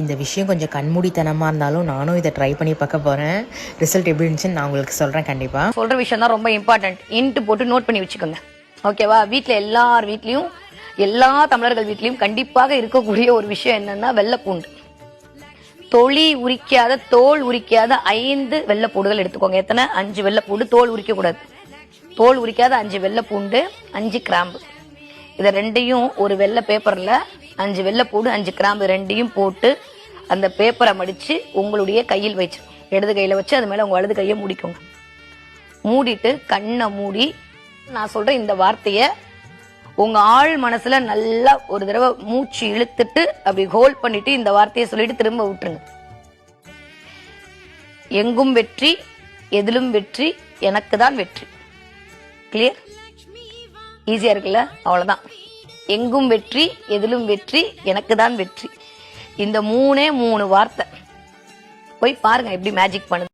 இந்த விஷயம் கொஞ்சம் கண்மூடித்தனமாக இருந்தாலும் நானும் இதை ட்ரை பண்ணி பார்க்க போகிறேன். ரிசல்ட் எப்படி இருந்துச்சுன்னு நான் உங்களுக்கு சொல்கிறேன். கண்டிப்பாக சொல்கிற விஷயம் தான் ரொம்ப இம்பார்ட்டன்ட். இன்ட்டு போட்டு நோட் பண்ணி வச்சுக்கோங்க. ஓகேவா? வீட்டில் எல்லார் வீட்லேயும், எல்லா தமிழர்கள் வீட்லேயும் கண்டிப்பாக இருக்கக்கூடிய ஒரு விஷயம் என்னன்னா வெள்ளைப்பூண்டு. தோல் உரிக்காத 5 வெள்ளைப்பூடுகள் எடுத்துக்கோங்க. எத்தனை? 5 வெள்ளைப்பூண்டு. தோல் உரிக்கக்கூடாது. தோல் உரிக்காத 5 வெள்ளைப்பூண்டு, 5 கிராம்பு. இதை ரெண்டையும் ஒரு வெள்ளை பேப்பரில் 5 வெள்ளைப்பூடு 5 கிராம்பு ரெண்டையும் போட்டு அந்த பேப்பரை மடித்து உங்களுடைய கையில் வச்சு, இடது கையில் வச்சு அது மேலே உங்கள் வலது கையை மூடிக்கோங்க. மூடிட்டு கண்ணை மூடி நான் சொல்கிற இந்த வார்த்தையை உங்கள் ஆள் மனசில் நல்லா ஒரு தடவை மூச்சு இழுத்துட்டு அப்படி ஹோல்ட் பண்ணிட்டு இந்த வார்த்தையை சொல்லிட்டு திரும்ப விட்டுருங்க. எங்கும் வெற்றி, எதிலும் வெற்றி, எனக்கு தான் வெற்றி. கிளியர்? ஈஸியா இருக்குல்ல? அவ்வளவுதான். எங்கும் வெற்றி, எதிலும் வெற்றி, எனக்கு தான் வெற்றி. இந்த 3 வார்த்தை போய் பாருங்க எப்படி மேஜிக் பண்ணுது.